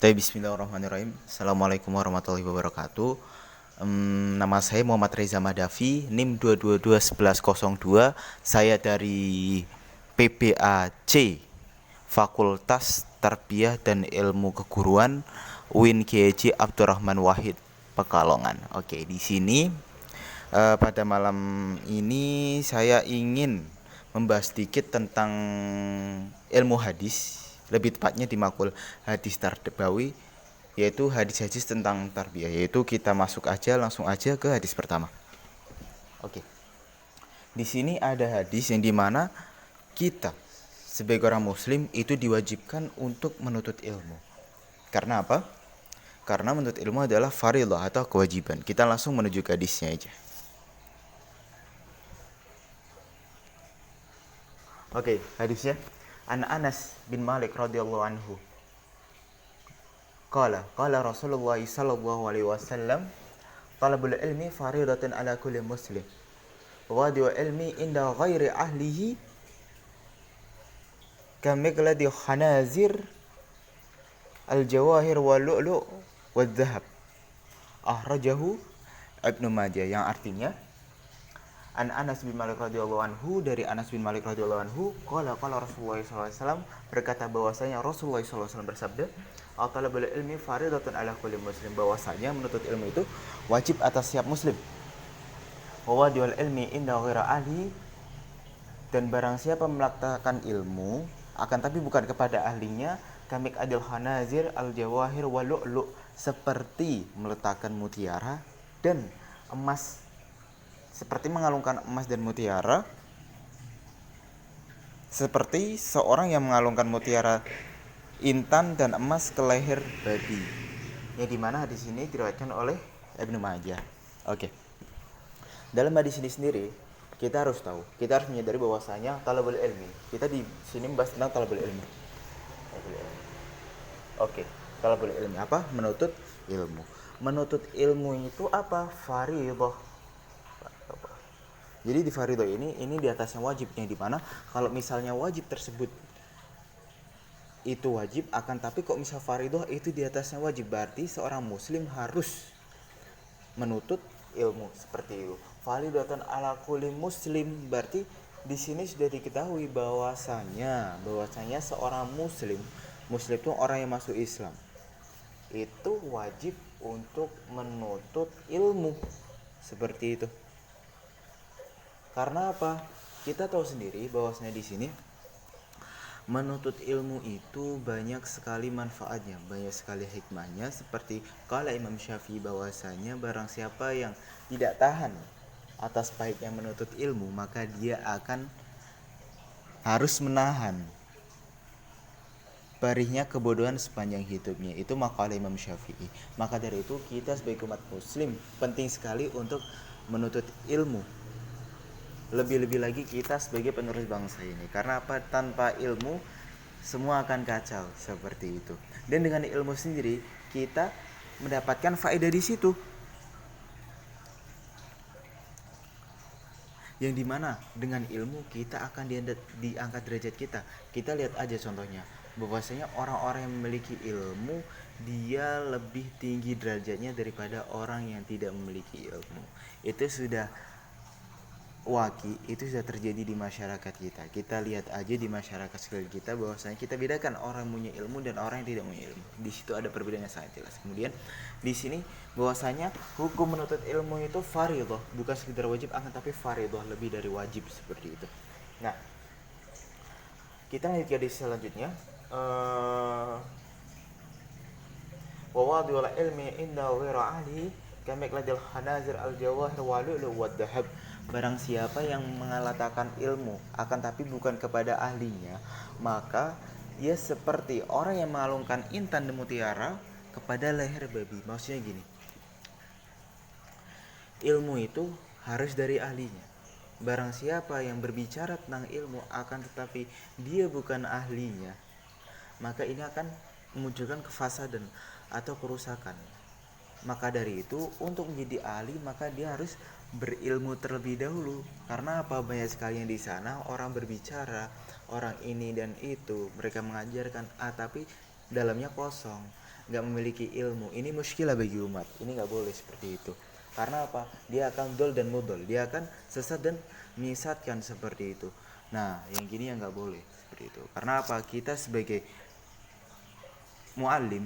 Bismillahirrahmanirrahim. Assalamualaikum warahmatullahi wabarakatuh. Nama saya Muhammad Reza Madafi, NIM 2221102. Saya dari PBAC, Fakultas Tarbiyah dan Ilmu Keguruan UIN Kiai Abdurrahman Wahid, Pekalongan. Oke, di sini pada malam ini saya ingin membahas sedikit tentang ilmu hadis, lebih tepatnya di makul hadis tarbawi, yaitu hadis-hadis tentang tarbiyah. Yaitu kita masuk aja langsung aja ke hadis pertama. Oke. Di sini ada hadis yang dimana kita sebagai orang muslim itu diwajibkan untuk menuntut ilmu. Karena apa? Karena menuntut ilmu adalah fardhu atau kewajiban. Kita langsung menuju ke hadisnya aja. Oke, hadisnya An Anas bin Malik radhiyallahu anhu. Qala Rasulullah sallallahu alaihi wasallam, talabul ilmi faridatun ala kulli muslim. Wa wadi'u ilmi inda ghairi ahlihi kamiqladi khanazir al-jawahir wal lu'lu' wal dhahab. Ahrajahu Ibnu Majah, yang artinya An Anas bin Malik radhiyallahu anhu, dari Anas bin Malik radhiyallahu anhu, qala Rasulullah sallallahu alaihi wasallam, berkata bahwasanya Rasulullah sallallahu alaihi wasallam bersabda, "Talabul ilmi faridatun ala kulli muslim," bahwasanya menuntut ilmu itu wajib atas setiap muslim. Wa wadiul ilmi inda ghairi ahli, dan barang siapa melaksanakan ilmu akan tapi bukan kepada ahlinya, kamik adil khanazir al jawahir wal lu'lu', seperti meletakkan mutiara dan emas, seperti mengalungkan emas dan mutiara, seperti seorang yang mengalungkan mutiara intan dan emas ke leher babi. Yang dimana hadis ini diriwayatkan oleh Ibnu Majah. Oke. Dalam hadis ini sendiri kita harus tahu, kita harus menyadari bahwasanya talabul ilmi. Kita di sini membahas tentang talabul ilmi. Oke. Talabul ilmi apa? Menuntut ilmu. Menuntut ilmu itu apa? Fardhu. Jadi di fardhu ini di atasnya wajibnya, di mana kalau misalnya wajib tersebut itu wajib, akan tapi kok misal fardhu itu di atasnya wajib, berarti seorang muslim harus menuntut ilmu seperti itu. Fardhatun ala kulli muslim, berarti di sini sudah diketahui bahwasanya seorang muslim itu orang yang masuk Islam itu wajib untuk menuntut ilmu seperti itu. Karena apa? Kita tahu sendiri bahwasanya di sini menuntut ilmu itu banyak sekali manfaatnya, banyak sekali hikmahnya, seperti kala Imam Syafi'i bahwasanya barang siapa yang tidak tahan atas pahitnya menuntut ilmu, maka dia akan harus menahan perihnya kebodohan sepanjang hidupnya. Itu makalah Imam Syafi'i. Maka dari itu kita sebagai umat muslim penting sekali untuk menuntut ilmu. Lebih-lebih lagi kita sebagai penerus bangsa ini. Karena apa? Tanpa ilmu semua akan kacau seperti itu. Dan dengan ilmu sendiri kita mendapatkan faedah di situ. Yang dimana dengan ilmu kita akan diangkat derajat kita. Kita lihat aja contohnya, bahwasanya orang-orang yang memiliki ilmu dia lebih tinggi derajatnya daripada orang yang tidak memiliki ilmu. Itu sudah terjadi di masyarakat kita. Kita lihat aja di masyarakat sekeliling kita bahwasanya kita bedakan orang yang punya ilmu dan orang yang tidak punya ilmu. Di situ ada perbedaannya sangat jelas. Kemudian di sini bahwasanya hukum menuntut ilmu itu fardhu, bukan sekedar wajib, akan tapi fardhu, lebih dari wajib seperti itu. Nah, kita lanjut ke hadis selanjutnya. Wa wadiul ilmi inda ghairi ahli kamiqladil khanazir al jawahir wal lu'lu wad dhahab. Barang siapa yang mengatakan ilmu akan tapi bukan kepada ahlinya, maka ia seperti orang yang mengalungkan intan dan mutiara kepada leher babi. Maksudnya gini, ilmu itu harus dari ahlinya. Barang siapa yang berbicara tentang ilmu akan tetapi dia bukan ahlinya, maka ini akan memunculkan kefasadan atau kerusakan. Maka dari itu untuk menjadi ahli maka dia harus berilmu terlebih dahulu. Karena apa? Banyak sekali yang di sana orang berbicara, orang ini dan itu, mereka mengajarkan tapi dalamnya kosong, nggak memiliki ilmu. Ini muskilah bagi umat. Ini nggak boleh seperti itu. Karena apa? Dia akan dol dan mudol. Dia akan sesat dan menyesatkan seperti itu. Nah, yang gini yang nggak boleh seperti itu. Karena apa? Kita sebagai muallim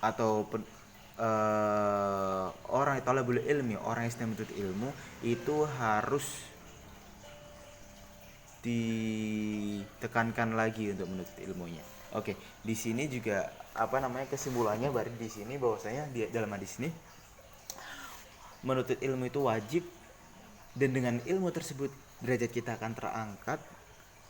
atau orang talabul ilmi, orang yang sedang menuntut ilmu, itu harus ditekankan lagi untuk menuntut ilmunya. Oke, di sini juga apa namanya kesimpulannya baru di sini bahwasanya di dalam hadis ini menuntut ilmu itu wajib, dan dengan ilmu tersebut derajat kita akan terangkat.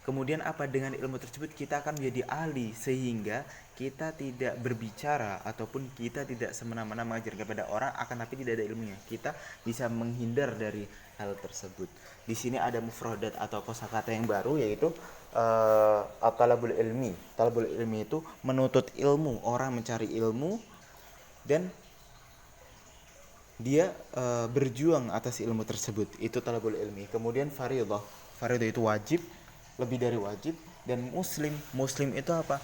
Kemudian apa, dengan ilmu tersebut kita akan menjadi ahli, sehingga kita tidak berbicara ataupun kita tidak semena-mena mengajarkan kepada orang akan tapi tidak ada ilmunya. Kita bisa menghindar dari hal tersebut. Di sini ada mufradat atau kosakata yang baru, yaitu talabul ilmi. Talabul ilmi itu menuntut ilmu, orang mencari ilmu dan dia berjuang atas ilmu tersebut. Itu talabul ilmi. Kemudian fardhah. Fardhah itu wajib, lebih dari wajib. Dan muslim itu apa?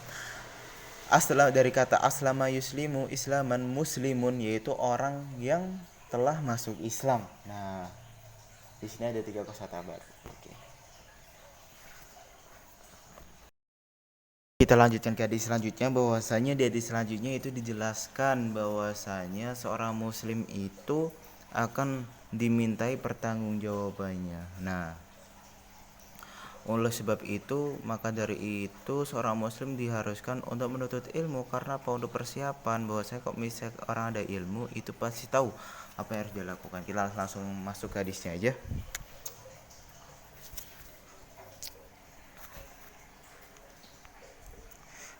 Asal dari kata aslama yuslimu, islaman muslimun, yaitu orang yang telah masuk Islam. Nah, di sini ada 3 kosakata baru. Oke. Kita lanjutkan ke hadis selanjutnya, bahwasanya di hadis selanjutnya itu dijelaskan bahwasanya seorang muslim itu akan dimintai pertanggungjawabannya. Nah, oleh sebab itu, maka dari itu seorang muslim diharuskan untuk menuntut ilmu. Karena apa? Untuk persiapan, bahwa saya kok misalnya orang ada ilmu itu pasti tahu apa yang harus dilakukan. Kita langsung masuk ke hadisnya aja.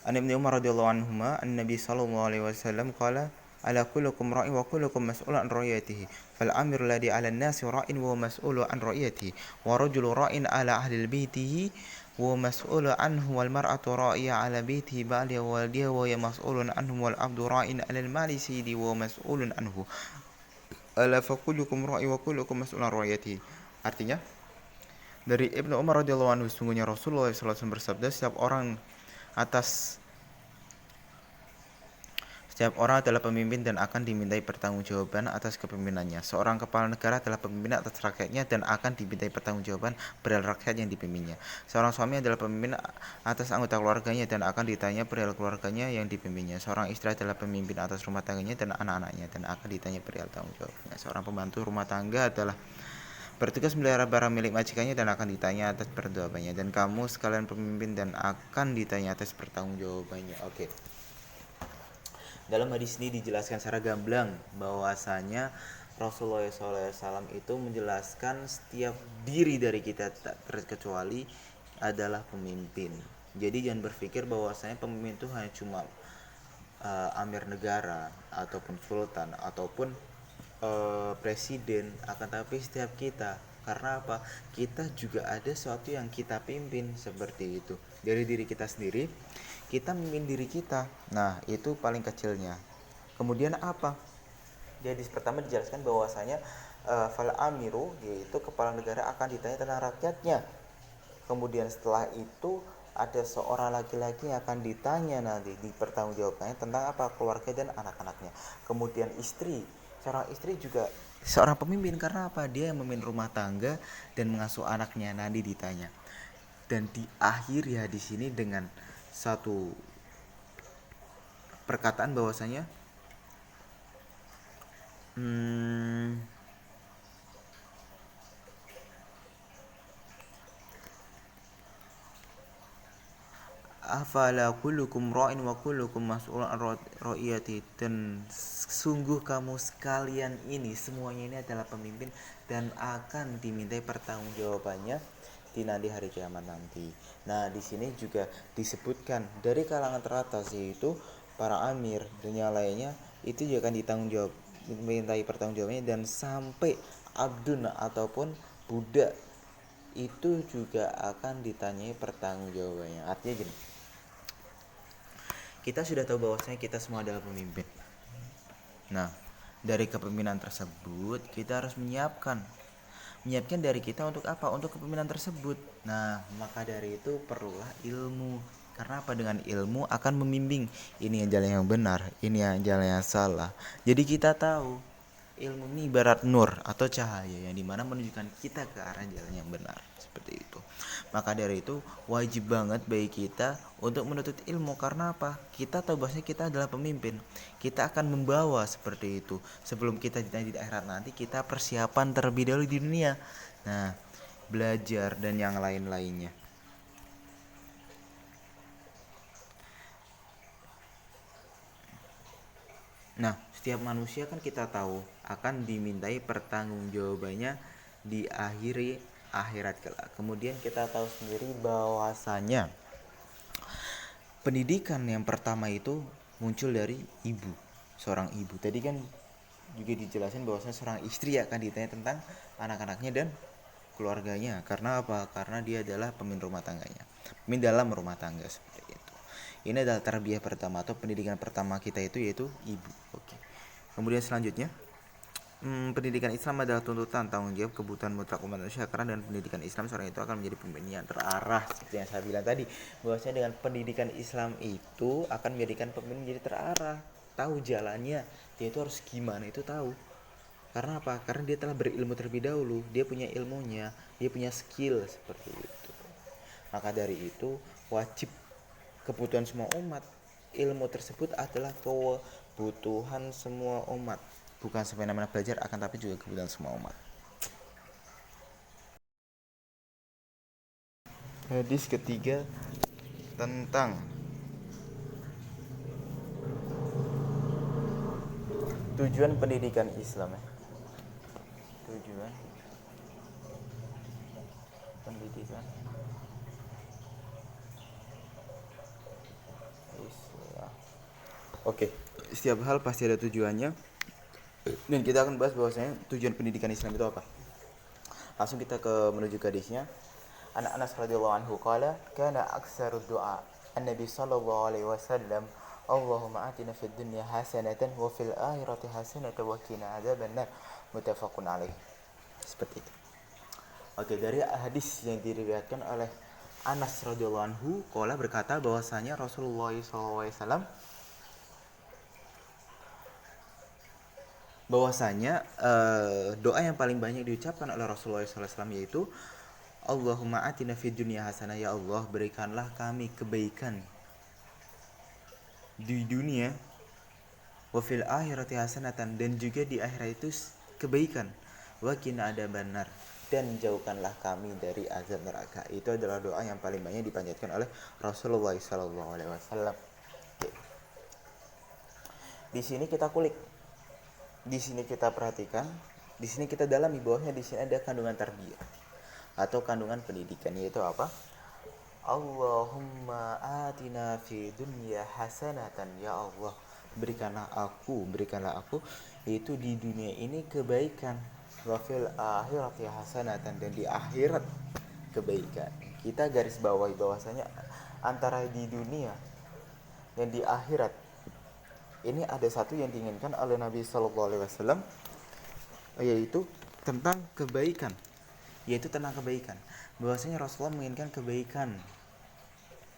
An Ibnu Umar radhiyallahu anhuma an-nabi sallallahu alaihi wasallam qala ala kullukum ra'in wa kullukum mas'ulun an ra'iyatihi fal amir alladhi 'ala an-nasi ra'in wa mas'ulun an ra'iyatihi wa rajulu ra'in 'ala ahli baitihi wa mas'ulun anhu wal mar'atu ra'iyya 'ala baitihi ba'liha wa walidiha wa mas'ulun anhum wal 'abdu ra'in 'ala al-mali sayyidi wa mas'ulun anhu ala fa kullukum ra'in wa kullukum mas'ulun an ra'iyatihi. Artinya, dari Ibnu Umar radhiyallahu anhu, sesungguhnya Rasulullah sallallahu alaihi wasallam bersabda, setiap orang adalah pemimpin dan akan dimintai pertanggungjawaban atas kepemimpinannya. Seorang kepala negara adalah pemimpin atas rakyatnya dan akan dimintai pertanggungjawaban perihal rakyat yang dipimpinnya. Seorang suami adalah pemimpin atas anggota keluarganya dan akan ditanya perihal keluarganya yang dipimpinnya. Seorang istri adalah pemimpin atas rumah tangganya dan anak-anaknya dan akan ditanya perihal tanggung jawabnya. Seorang pembantu rumah tangga adalah bertugas melihara barang milik majikannya dan akan ditanya atas pertanggungjawabannya. Dan kamu sekalian pemimpin dan akan ditanya atas pertanggungjawabannya. Oke. Dalam hadis ini dijelaskan secara gamblang bahwasanya Rasulullah SAW itu menjelaskan setiap diri dari kita tak terkecuali adalah pemimpin. Jadi jangan berpikir bahwasanya pemimpin itu hanya cuma amir negara ataupun sultan ataupun presiden, akan tapi setiap kita. Karena apa? Kita juga ada sesuatu yang kita pimpin, seperti itu. Dari diri kita sendiri, kita memimpin diri kita. Nah, itu paling kecilnya. Kemudian apa? Di hadis pertama dijelaskan bahwasanya fal amiru, yaitu kepala negara, akan ditanya tentang rakyatnya. Kemudian setelah itu ada seorang laki-laki yang akan ditanya nanti di pertanggungjawabannya tentang apa? Keluarga dan anak-anaknya. Kemudian istri, seorang istri juga seorang pemimpin. Karena apa? Dia yang memimpin rumah tangga dan mengasuh anaknya, nanti ditanya. Dan diakhiri hadis ini dengan satu perkataan bahwasanya afala kullukum ra'in wa kullukum mas'ulun an ra'iyati, dan sungguh kamu sekalian ini semuanya ini adalah pemimpin dan akan dimintai pertanggungjawabannya di nanti hari kiamat nanti. Nah, di sini juga disebutkan dari kalangan teratas, yaitu para amir dan yang lainnya, itu juga akan dimintai pertanggungjawabannya, dan sampai abdun ataupun budak itu juga akan ditanyai pertanggungjawabannya. Artinya gini, kita sudah tahu bahwasanya kita semua adalah pemimpin. Nah, dari kepemimpinan tersebut kita harus menyiapkan dari kita untuk apa? Untuk kepemimpinan tersebut. Nah, maka dari itu perlulah ilmu. Karena apa? Dengan ilmu akan membimbing ini yang jalan yang benar, ini yang jalan yang salah. Jadi kita tahu ilmu ini ibarat nur atau cahaya yang dimana menunjukkan kita ke arah jalan yang benar, seperti itu. Maka dari itu wajib banget bagi kita untuk menuntut ilmu. Karena apa? Kita tahu bahwasanya kita adalah pemimpin, kita akan membawa seperti itu. Sebelum kita di akhirat nanti, kita persiapan terlebih dahulu di dunia. Nah, belajar dan yang lain-lainnya. Nah, setiap manusia kan kita tahu akan dimintai pertanggungjawabannya di akhirat kelak. Kemudian kita tahu sendiri bahwasanya pendidikan yang pertama itu muncul dari ibu, seorang ibu. Tadi kan juga dijelasin bahwasanya seorang istri akan ditanya tentang anak-anaknya dan keluarganya. Karena apa? Karena dia adalah pemimpin rumah tangganya, pemimpin dalam rumah tangga, seperti itu. Ini adalah tarbiyah pertama atau pendidikan pertama kita itu, yaitu ibu. Oke. Kemudian selanjutnya, pendidikan Islam adalah tuntutan, tanggung jawab, kebutuhan mutlak umat manusia. Karena dengan pendidikan Islam seorang itu akan menjadi pemimpin yang terarah. Seperti yang saya bilang tadi, bahwasanya dengan pendidikan Islam itu akan menjadikan pemimpin menjadi terarah, tahu jalannya, dia itu harus gimana itu tahu. Karena apa? Karena dia telah berilmu terlebih dahulu, dia punya ilmunya, dia punya skill, seperti itu. Maka dari itu wajib kebutuhan semua umat, ilmu tersebut adalah kebutuhan semua umat, bukan semena-mena belajar, akan tapi juga kebutuhan semua umat. Hadis ketiga tentang tujuan pendidikan Islam. Tujuan pendidikan Islam. Oke, setiap hal pasti ada tujuannya, dan kita akan bahas bahwasanya tujuan pendidikan Islam itu apa. Langsung kita menuju ke hadisnya. Anas radhiyallahu anhu qala kana aktsaru du'a an-nabi sallallahu alaihi wasallam Allahumma atina fid dunya hasanatan wa fil akhirati hasanatan wa qina adzabannar, muttafaqun alaih. Seperti itu. Oke, dari hadis yang diriwayatkan oleh Anas radhiyallahu anhu qala berkata bahwasanya Rasulullah sallallahu alaihi wasallam bahwasanya doa yang paling banyak diucapkan oleh Rasulullah SAW yaitu Allahumma atina fid dunya hasanah, ya Allah berikanlah kami kebaikan di dunia, wa fil akhirati hasanatan, dan juga di akhirat itu kebaikan, wa qina adzabannar, dan jauhkanlah kami dari azab neraka. Itu adalah doa yang paling banyak dipanjatkan oleh Rasulullah SAW. Di sini kita kulik, di sini kita perhatikan, di sini kita dalami bahwasanya di sini ada kandungan tarbiyah atau kandungan pendidikan, yaitu apa? Allahumma atina fi dunya hasanatan, ya Allah berikanlah aku yaitu di dunia ini kebaikan, wa fil akhirati hasanatan, dan di akhirat kebaikan. Kita garis bawahi bahwasanya antara di dunia dan di akhirat ini ada satu yang diinginkan oleh Nabi Shallallahu Alaihi Wasallam, yaitu tentang kebaikan, yaitu tentang kebaikan. Bahwasanya Rasulullah menginginkan kebaikan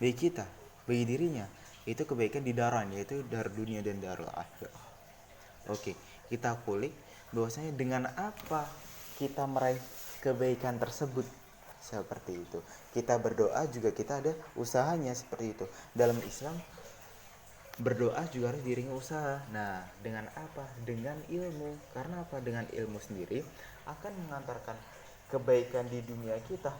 bagi kita, bagi dirinya, itu kebaikan di daran, yaitu dar dunia dan darul akhirah. Oke, kita kulik bahwasanya dengan apa kita meraih kebaikan tersebut. Seperti itu. Kita berdoa juga kita ada usahanya, seperti itu. Dalam Islam berdoa juga harus diiringi usaha. Nah, dengan apa? Dengan ilmu. Karena apa? Dengan ilmu sendiri akan mengantarkan kebaikan di dunia kita.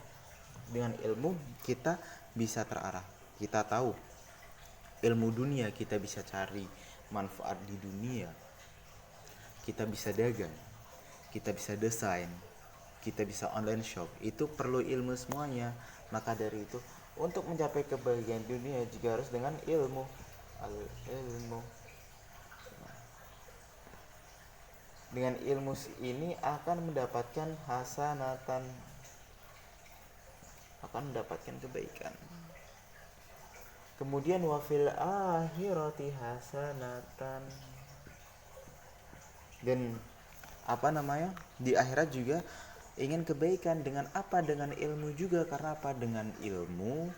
Dengan ilmu kita bisa terarah. Kita tahu ilmu dunia, kita bisa cari manfaat di dunia. Kita bisa dagang, kita bisa desain, kita bisa online shop. Itu perlu ilmu semuanya. Maka dari itu, untuk mencapai kebahagiaan dunia juga harus dengan ilmu. Al-ilmu. Dengan ilmu ini akan mendapatkan hasanatan, akan mendapatkan kebaikan. Kemudian wafil akhirati hasanatan, dan di akhirat juga ingin kebaikan. Dengan apa? Dengan ilmu juga. Karena apa? Dengan ilmu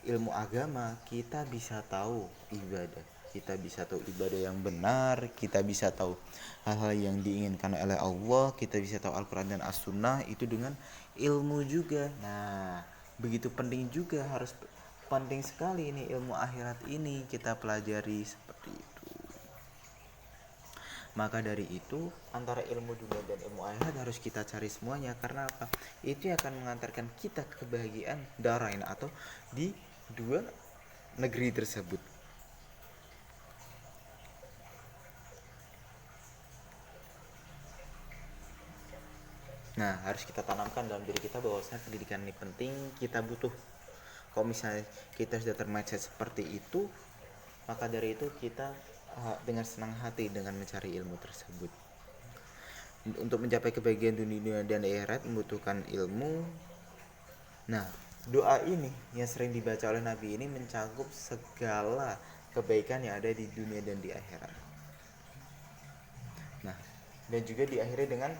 ilmu agama kita bisa tahu ibadah, kita bisa tahu ibadah yang benar, kita bisa tahu hal-hal yang diinginkan oleh Allah, kita bisa tahu Al-Quran dan As-Sunnah itu dengan ilmu juga. Nah, begitu penting juga, harus penting sekali ini ilmu akhirat ini kita pelajari seperti itu. Maka dari itu antara ilmu dunia dan ilmu akhirat harus kita cari semuanya. Karena apa? Itu yang akan mengantarkan kita ke kebahagiaan darain atau di dua negeri tersebut. Nah, harus kita tanamkan dalam diri kita bahwasanya pendidikan ini penting, kita butuh. Kalau misalnya kita sudah termindset seperti itu, maka dari itu kita dengan senang hati dengan mencari ilmu tersebut. Untuk mencapai kebahagiaan dunia dan akhirat membutuhkan ilmu. Nah, doa ini yang sering dibaca oleh Nabi ini mencakup segala kebaikan yang ada di dunia dan di akhirat. Nah, dan juga diakhiri dengan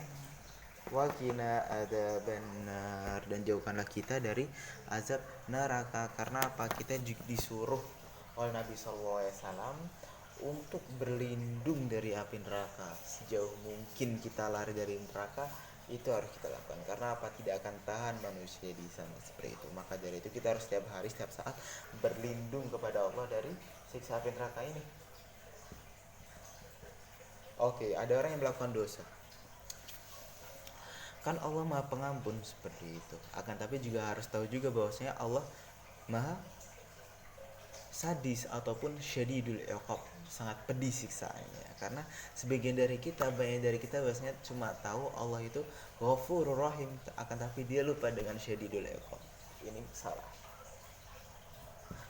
waqina adzabannar, dan jauhkanlah kita dari azab neraka. Karena apa? Kita disuruh oleh Nabi SAW untuk berlindung dari api neraka. Sejauh mungkin kita lari dari neraka, itu harus kita lakukan. Karena apa? Tidak akan tahan manusia di sana seperti itu. Maka dari itu kita harus setiap hari, setiap saat berlindung kepada Allah dari siksa api neraka ini. Oke, ada orang yang melakukan dosa. Kan Allah Maha Pengampun seperti itu. Akan tapi juga harus tahu juga bahwasanya Allah Maha sadis ataupun syadidul iqab, sangat pedih siksaannya. Karena sebagian dari kita, banyak dari kita bahwasanya cuma tahu Allah itu Ghafurur Rahim, akan tapi dia lupa dengan syadidul iqab. Ini salah.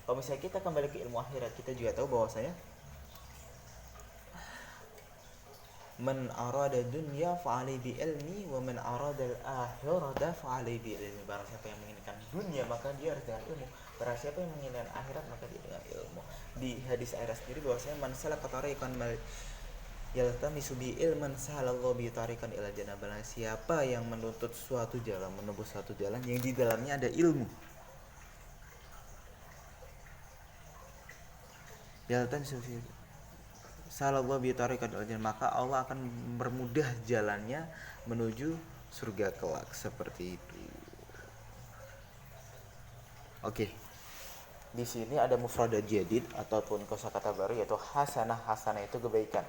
Kalau misalnya kita kembali ke ilmu akhirat, kita juga tahu bahwasanya man arada dunya fa'alai bi ilmi wa man arada al-akhirata fa'alai bi ilmi. Barang siapa yang menginginkan dunia maka dia harus dengan ilmu. Barang siapa yang menginginkan akhirat maka dia dengan ilmu. Di hadis akhirat sendiri bahwasanya man salaka tariqan yaltamisu bi ilman sahalallahu bi tariqan ila jannah. Barang siapa yang menuntut suatu jalan, menembus suatu jalan yang di dalamnya ada ilmu, yaltamisu Salallahu bi tariqan ila jannah, maka Allah akan mempermudah jalannya menuju surga kelak, seperti itu. Oke. Di sini ada mufradat jadid ataupun kosakata baru, yaitu hasanah. Hasanah itu kebaikan.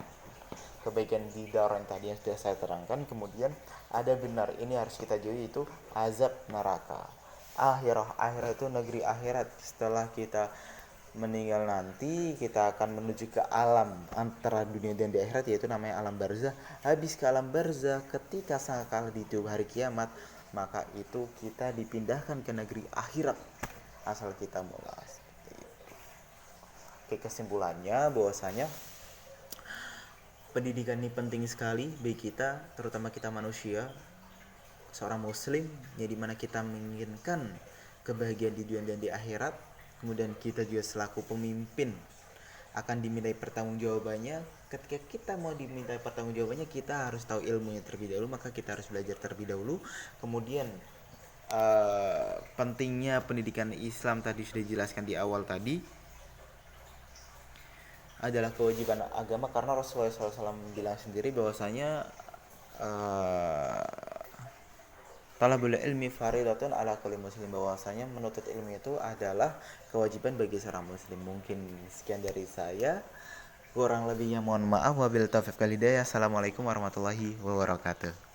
Kebaikan di daran tadi yang sudah saya terangkan. Kemudian ada benar, ini harus kita jauhi, itu azab neraka. Akhirat itu negeri akhirat. Setelah kita meninggal nanti kita akan menuju ke alam antara dunia dan di akhirat, yaitu namanya alam barzah. Habis ke alam barzah, ketika sangkakala di hari kiamat, maka itu kita dipindahkan ke negeri akhirat asal kita mulai. Oke, kesimpulannya bahwasanya pendidikan ini penting sekali bagi kita, terutama kita manusia, seorang muslim, yang dimana kita menginginkan kebahagiaan di dunia dan di akhirat. Kemudian kita juga selaku pemimpin akan dimintai pertanggungjawabannya. Ketika kita mau dimintai pertanggungjawabannya, kita harus tahu ilmunya terlebih dahulu, maka kita harus belajar terlebih dahulu. Kemudian pentingnya pendidikan Islam tadi sudah dijelaskan di awal tadi, adalah kewajiban agama, karena Rasulullah SAW bilang sendiri bahwasanya talabul ilmi faridatun ala kulli muslim, bahwasanya menuntut ilmu itu adalah kewajiban bagi seorang muslim. Mungkin sekian dari saya, kurang lebihnya mohon maaf. Wabillahi taufiq wal hidayah. Assalamualaikum warahmatullahi wabarakatuh.